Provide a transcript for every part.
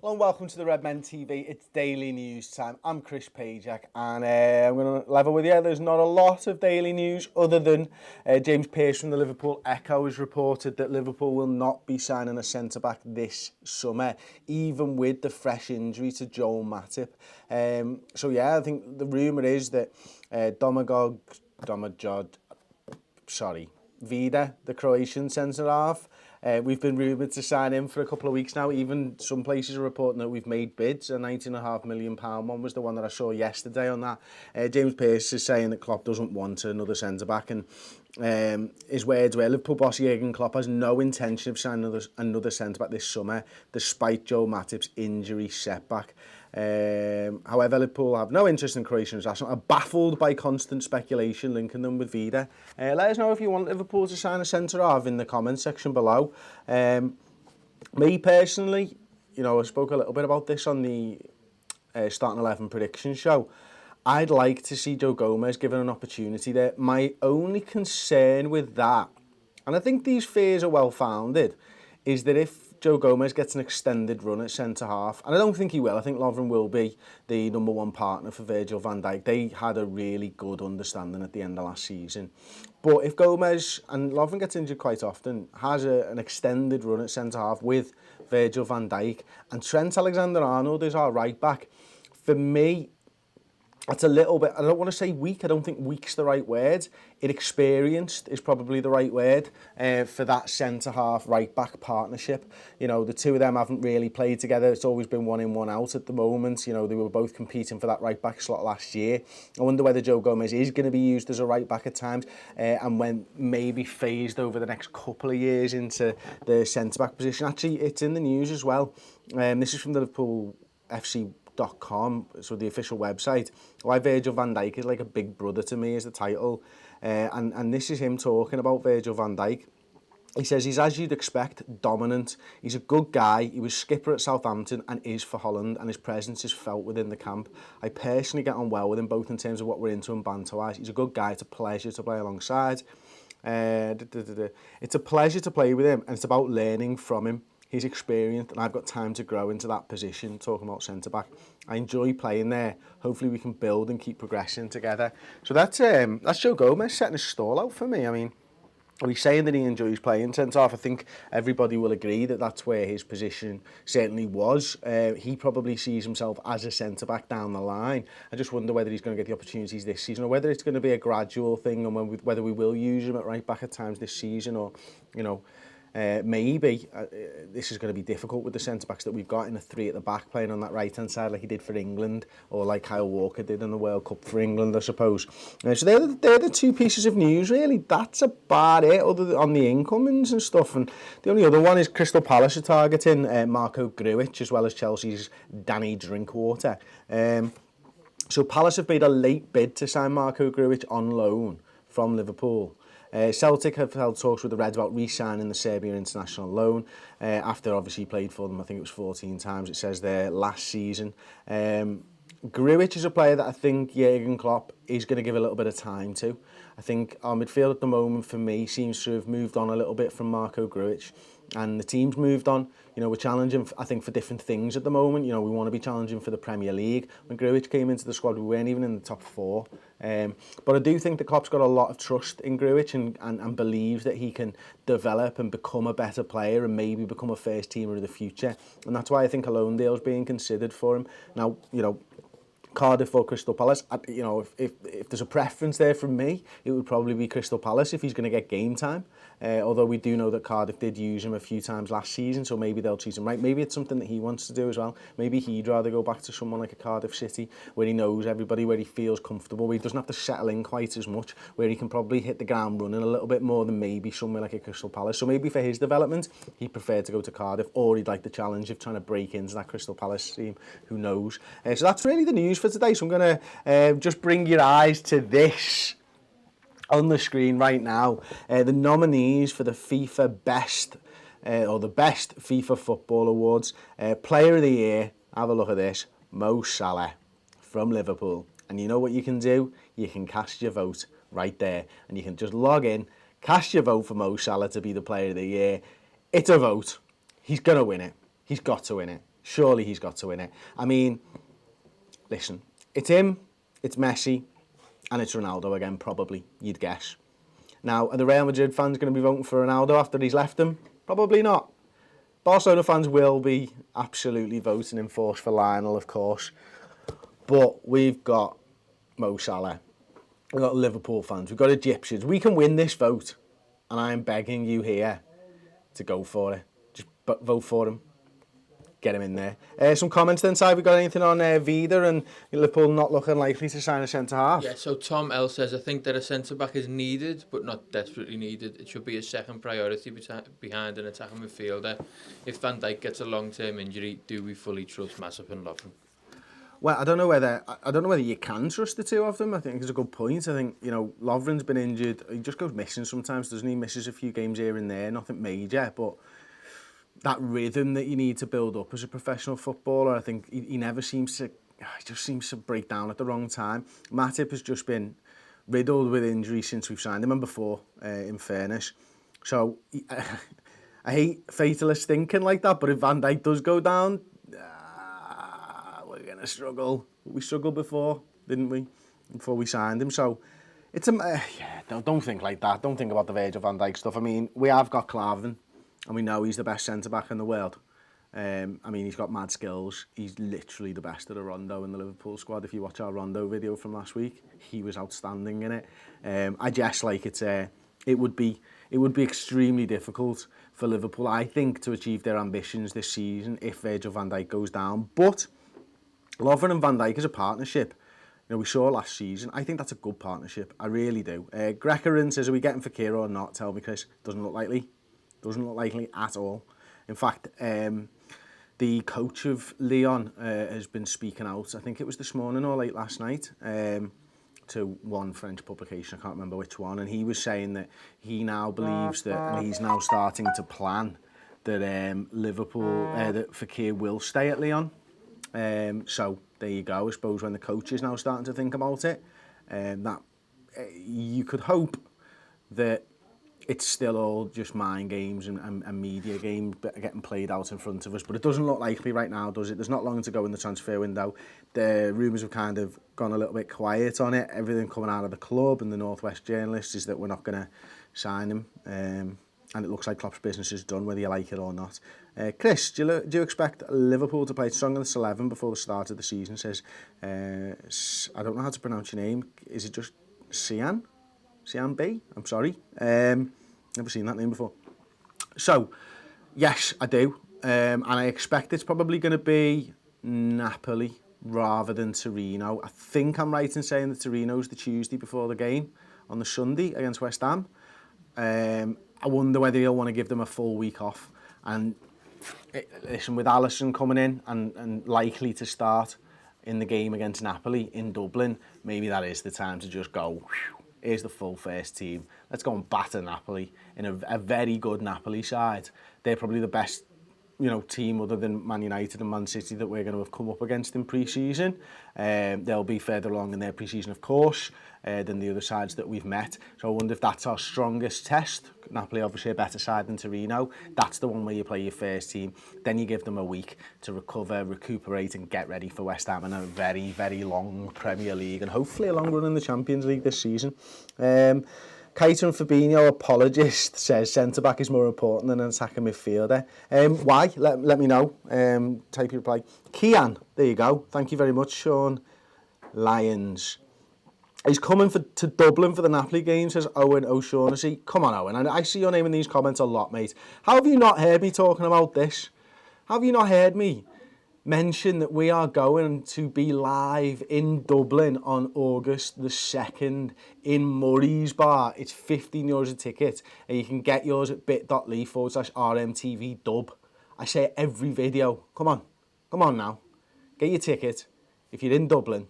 Hello and welcome to the Redmen TV. It's daily news time. I'm Chris Pajak and I'm going to level with you. There's not a lot of daily news other than James Pearce from the Liverpool Echo has reported that Liverpool will not be signing a centre-back this summer, even with the fresh injury to Joel Matip. I think the rumour is that Domagoj Vida, the Croatian centre-half, we've been rumoured to sign him for a couple of weeks now. Even some places are reporting that we've made bids. A £19.5 million one was the one that I saw yesterday on that. James Pearce is saying that Klopp doesn't want another centre-back, and his words were Liverpool boss Jurgen Klopp has no intention of signing another centre-back this summer, despite Joe Matip's injury setback. However, Liverpool have no interest in Croatian international, are baffled by constant speculation linking them with Vida. Let us know if you want Liverpool to sign a centre-half in the comments section below. Me personally, I spoke a little bit about this on the Starting 11 prediction show. I'd like to see Joe Gomez given an opportunity there. My only concern with that, and I think these fears are well founded, is that if Joe Gomez gets an extended run at centre-half, and I don't think he will. I think Lovren will be the number one partner for Virgil van Dijk. They had a really good understanding at the end of last season. But if Gomez, and Lovren gets injured quite often, has an extended run at centre-half with Virgil van Dijk, and Trent Alexander-Arnold is our right-back, for me, it's a little bit, I don't want to say weak, I don't think weak's the right word. Inexperienced is probably the right word for that centre-half, right-back partnership. The two of them haven't really played together. It's always been one in, one out at the moment. They were both competing for that right-back slot last year. I wonder whether Joe Gomez is going to be used as a right-back at times and when maybe phased over the next couple of years into the centre-back position. Actually, it's in the news as well. This is from the Liverpool FC.com, so the official website. Why Virgil van Dijk is like a big brother to me is the title, and this is him talking about Virgil van Dijk. He says he's, as you'd expect, dominant. He's a good guy. He was skipper at Southampton and is for Holland, and his presence is felt within the camp. I personally get on well with him, both in terms of what we're into and banter-wise. He's a good guy. It's a pleasure to play alongside. It's a pleasure to play with him, and it's about learning from him. He's experienced, and I've got time to grow into that position, talking about centre-back. I enjoy playing there. Hopefully we can build and keep progressing together. So that's Joe Gomez setting his stall out for me. I mean, he's saying that he enjoys playing centre-half. I think everybody will agree that that's where his position certainly was. He probably sees himself as a centre-back down the line. I just wonder whether he's going to get the opportunities this season, or whether it's going to be a gradual thing, and whether we will use him at right-back at times this season, or, maybe this is going to be difficult with the centre-backs that we've got in a three at the back playing on that right-hand side like he did for England, or like Kyle Walker did in the World Cup for England, I suppose. So they're the two pieces of news, really. That's about it, other than on the incomings and stuff. And the only other one is Crystal Palace are targeting Marco Grujic, as well as Chelsea's Danny Drinkwater. So Palace have made a late bid to sign Marco Grujic on loan from Liverpool. Celtic have held talks with the Reds about re-signing the Serbian international loan after obviously he played for them, I think it was 14 times, it says there, last season. Grujic is a player that I think Jurgen Klopp is going to give a little bit of time to. I think our midfield at the moment, for me, seems to have moved on a little bit from Marco Grujic, and the team's moved on. We're challenging, I think, for different things at the moment. We want to be challenging for the Premier League. When Grujic came into the squad, we weren't even in the top four. But I do think the Klopp's got a lot of trust in Grujic and believes that he can develop and become a better player and maybe become a first teamer of the future. And that's why I think a loan deal is being considered for him. Now, Cardiff or Crystal Palace, if there's a preference there from me, it would probably be Crystal Palace if he's going to get game time. Although we do know that Cardiff did use him a few times last season, so maybe they'll treat him right. Maybe it's something that he wants to do as well. Maybe he'd rather go back to someone like a Cardiff City, where he knows everybody, where he feels comfortable, where he doesn't have to settle in quite as much, where he can probably hit the ground running a little bit more than maybe somewhere like a Crystal Palace. So maybe for his development, he'd prefer to go to Cardiff, or he'd like the challenge of trying to break into that Crystal Palace team. Who knows? So that's really the news for today. So I'm going to just bring your eyes to this on the screen right now. The nominees for the FIFA Best or the Best FIFA Football Awards. Player of the Year, have a look at this, Mo Salah from Liverpool. And you know what you can do? You can cast your vote right there. And you can just log in, cast your vote for Mo Salah to be the Player of the Year. It's a vote. He's going to win it. He's got to win it. Surely he's got to win it. I mean, listen, it's him, it's Messi, and it's Ronaldo again, probably, you'd guess. Now, are the Real Madrid fans going to be voting for Ronaldo after he's left them? Probably not. Barcelona fans will be absolutely voting in force for Lionel, of course. But we've got Mo Salah. We've got Liverpool fans. We've got Egyptians. We can win this vote. And I am begging you here to go for it. Just vote for him. Get him in there. Some comments then, Si. We got anything on Vida and Liverpool not looking likely to sign a centre-half? Yeah, so Tom L says, I think that a centre-back is needed, but not desperately needed. It should be a second priority behind an attacking midfielder. If Van Dijk gets a long-term injury, do we fully trust Matip and Lovren? Well, I don't know whether you can trust the two of them. I think it's a good point. I think, Lovren's been injured. He just goes missing sometimes, doesn't he? Misses a few games here and there, nothing major, but that rhythm that you need to build up as a professional footballer, I think he never seems to, he just seems to break down at the wrong time. Matip has just been riddled with injury since we've signed him and before, in fairness. So, I hate fatalist thinking like that, but if Van Dijk does go down, we're going to struggle. We struggled before, didn't we? Before we signed him. So, it's don't think like that. Don't think about the Virgil van Dijk stuff. I mean, we have got Klavan, and we know he's the best centre-back in the world. I mean, he's got mad skills. He's literally the best at a rondo in the Liverpool squad. If you watch our rondo video from last week, he was outstanding in it. I just like it would be extremely difficult for Liverpool, I think, to achieve their ambitions this season if Virgil van Dijk goes down. But Lovren and Van Dijk is a partnership. We saw last season. I think that's a good partnership. I really do. Grecarin says, are we getting Fekir or not? Tell me, Chris. Doesn't look likely. Doesn't look likely at all. In fact, the coach of Lyon has been speaking out, I think it was this morning or late last night, to one French publication, I can't remember which one, and he was saying that he now believes that, and he's now starting to plan that that Fekir will stay at Lyon. So there you go. I suppose when the coach is now starting to think about it, that you could hope that it's still all just mind games and media games getting played out in front of us. But it doesn't look likely right now, does it? There's not long to go in the transfer window. The rumours have kind of gone a little bit quiet on it. Everything coming out of the club and the Northwest journalists is that we're not going to sign him. And it looks like Klopp's business is done, whether you like it or not. Chris, do you expect Liverpool to play strong in this 11 before the start of the season? Says, I don't know how to pronounce your name. Is it just Sian? Sian B? I'm sorry. Never seen that name before. So, yes, I do. And I expect it's probably going to be Napoli rather than Torino. I think I'm right in saying that Torino's the Tuesday before the game on the Sunday against West Ham. I wonder whether he'll want to give them a full week off. And listen, with Alisson coming in and likely to start in the game against Napoli in Dublin, maybe that is the time to just go, here's the full first team. Let's go and batter Napoli in a very good Napoli side. They're probably the best team other than Man United and Man City that we're going to have come up against in pre-season. They'll be further along in their pre-season, of course, than the other sides that we've met. So I wonder if that's our strongest test. Napoli obviously a better side than Torino. That's the one where you play your first team. Then you give them a week to recover, recuperate and get ready for West Ham in a very, very long Premier League and hopefully a long run in the Champions League this season. Kaiten Fabinho, apologist, says centre-back is more important than an attacking midfielder. Why? Let me know. Type your reply. Kian, there you go. Thank you very much, Sean Lyons. He's coming to Dublin for the Napoli game, says Owen O'Shaughnessy. Come on, Owen. I see your name in these comments a lot, mate. How have you not heard me talking about this? How have you not heard me mention that we are going to be live in Dublin on August the 2nd in Murray's Bar? It's €15 a ticket, and you can get yours at bit.ly/RMTV dub. I say it every video. Come on now. Get your ticket. If you're in Dublin,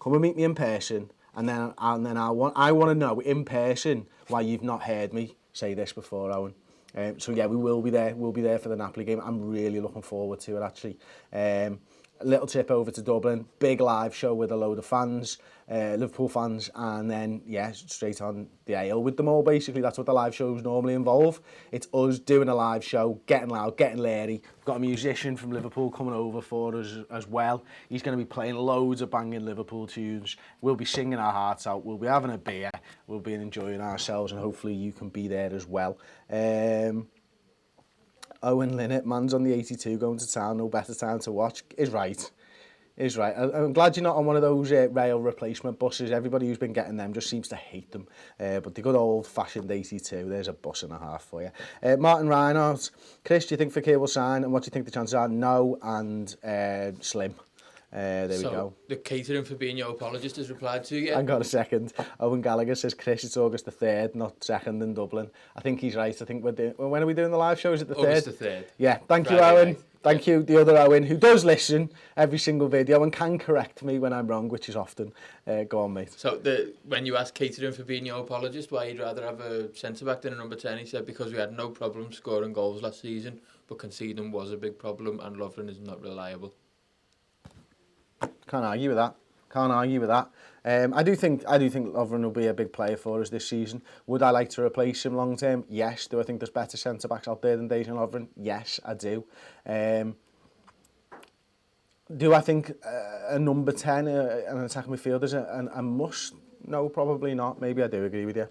come and meet me in person, and then I want to know in person why you've not heard me say this before, Owen. So yeah, we will be there. We'll be there for the Napoli game. I'm really looking forward to it, actually. a little trip over to Dublin, big live show with a load of fans, Liverpool fans, and then, yeah, straight on the ale with them all, basically. That's what the live shows normally involve. It's us doing a live show, getting loud, getting leery. We've got a musician from Liverpool coming over for us as well. He's going to be playing loads of banging Liverpool tunes. We'll be singing our hearts out. We'll be having a beer. We'll be enjoying ourselves, and hopefully you can be there as well. Owen Linnett, man's on the 82 going to town, no better time to watch, is right. I'm glad you're not on one of those rail replacement buses. Everybody who's been getting them just seems to hate them. But the good old-fashioned 82, there's a bus and a half for you. Martin Reinhardt, Chris, do you think Fekir will sign? And what do you think the chances are? No and slim. There we go. The catering for being your apologist has replied to you. Hang on a second. Owen Gallagher says, Chris, it's August the 3rd, not 2nd in Dublin. I think he's right. I think when are we doing the live show? Is it the 3rd? August the 3rd. Yeah, thank Friday you, Owen. night. Thank you, the other Owen, who does listen every single video and can correct me when I'm wrong, which is often. Go on, mate. So when you asked catering for being your apologist why you'd rather have a centre-back than a number 10, he said because we had no problem scoring goals last season, but conceding was a big problem and Lovren is not reliable. Can't argue with that. I do think Lovren will be a big player for us this season. Would I like to replace him long term? Yes. Do I think there's better centre backs out there than Dejan Lovren? Yes, I do. Do I think a number 10, an attacking midfielder is a must? No, probably not. Maybe I do agree with you.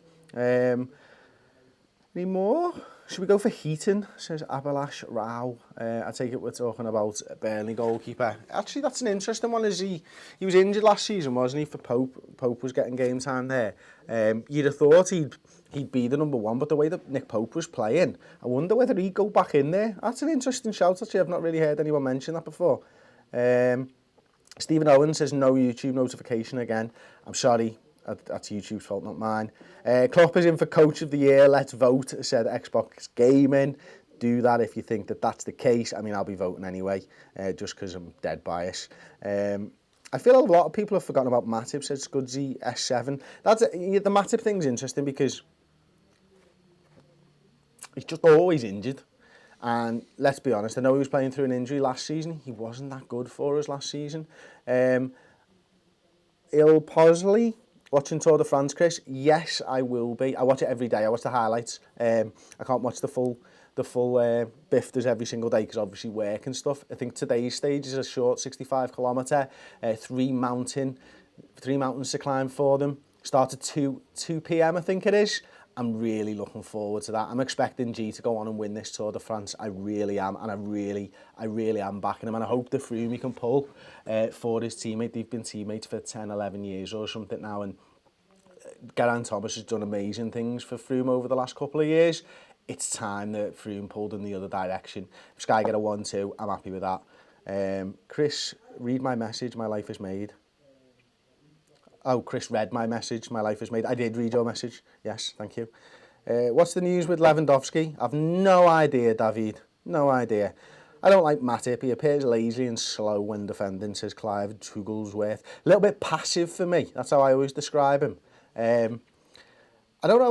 Any more? Should we go for Heaton? Says Abalash Rao. I take it we're talking about Burnley goalkeeper. Actually, that's an interesting one. He was injured last season, wasn't he, for Pope? Pope was getting game time there. You'd have thought he'd be the number one, but the way that Nick Pope was playing, I wonder whether he'd go back in there. That's an interesting shout, actually. I've not really heard anyone mention that before. Stephen Owen says, no YouTube notification again. I'm sorry. That's YouTube's fault, not mine. Klopp is in for Coach of the Year. Let's vote, said Xbox Gaming. Do that if you think that that's the case. I mean, I'll be voting anyway, just because I'm dead biased. I feel a lot of people have forgotten about Matip, said Scudsy S7. The Matip thing's interesting because he's just always injured. And let's be honest, I know he was playing through an injury last season. He wasn't that good for us last season. Il Posley, watching Tour de France, Chris? Yes, I will be. I watch it every day. I watch the highlights. I can't watch the full bifters every single day because obviously work and stuff. I think today's stage is a short 65 kilometre, three mountains to climb for them. Start at 2 p.m. I think it is. I'm really looking forward to that. I'm expecting G to go on and win this Tour de France. I really am, and I really am backing him. And I hope the Froome he can pull for his teammate. They've been teammates for 10, 11 years or something now, and Geraint Thomas has done amazing things for Froome over the last couple of years. It's time that Froome pulled in the other direction. If Sky get a 1-2, I'm happy with that. Chris, read my message. My life is made. Oh, Chris read my message. My life is made. I did read your message. Yes, thank you. What's the news with Lewandowski? I've no idea, David. No idea. I don't like Matip. He appears lazy and slow when defending, says Clive Tugglesworth. A little bit passive for me. That's how I always describe him. I don't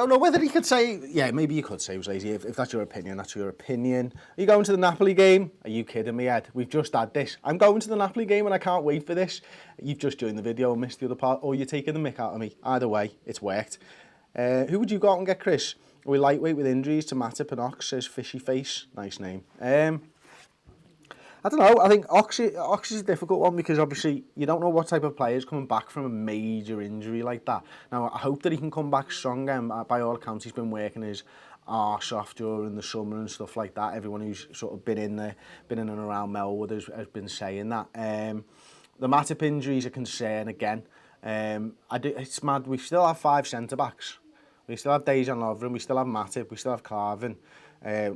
know whether he could say... Yeah, maybe you could say he was lazy. If that's your opinion, that's your opinion. Are you going to the Napoli game? Are you kidding me, Ed? We've just had this. I'm going to the Napoli game and I can't wait for this. You've just joined the video and missed the other part, or you're taking the mick out of me. Either way, it's worked. Who would you go out and get, Chris? Are we lightweight with injuries to Matip and Ox, says Fishy Face. Nice name. I don't know. I think Ox is a difficult one because obviously you don't know what type of player is coming back from a major injury like that. Now, I hope that he can come back stronger. And by all accounts, he's been working his arse off during the summer and stuff like that. Everyone who's sort of been in and around Melwood has been saying that. The Matip injury is a concern again. It's mad. We still have 5 centre-backs. We still have Dejan Lovren, we still have Matip, we still have Carvin,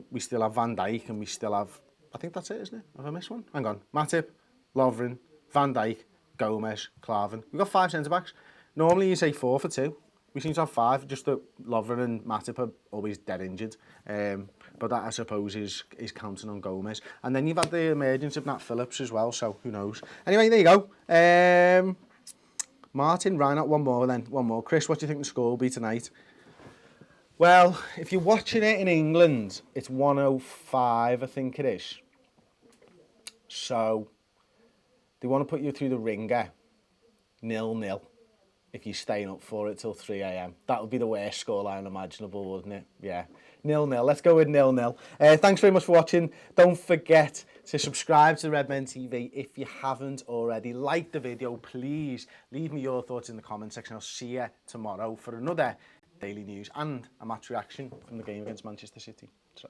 we still have Van Dijk, and we still have... I think that's it, isn't it? Have I missed one? Hang on. Matip, Lovren, Van Dijk, Gomez, Klavan. We've got 5 centre-backs. Normally you say 4 for 2. We seem to have 5, just that Lovren and Matip are always dead injured. But that, I suppose, is counting on Gomez. And then you've had the emergence of Nat Phillips as well, so who knows. Anyway, there you go. Martin, Reinhardt, one more. Chris, what do you think the score will be tonight? Well, if you're watching it in England, it's 105, I think it is. So they want to put you through the ringer, 0-0, if you're staying up for it till 3 a.m. That would be the worst scoreline imaginable, wouldn't it? Yeah, 0-0. Let's go with 0-0. Thanks very much for watching. Don't forget to subscribe to Redmen TV if you haven't already. Like the video, please. Leave me your thoughts in the comment section. I'll see you tomorrow for another daily news and a match reaction from the game against Manchester City. So.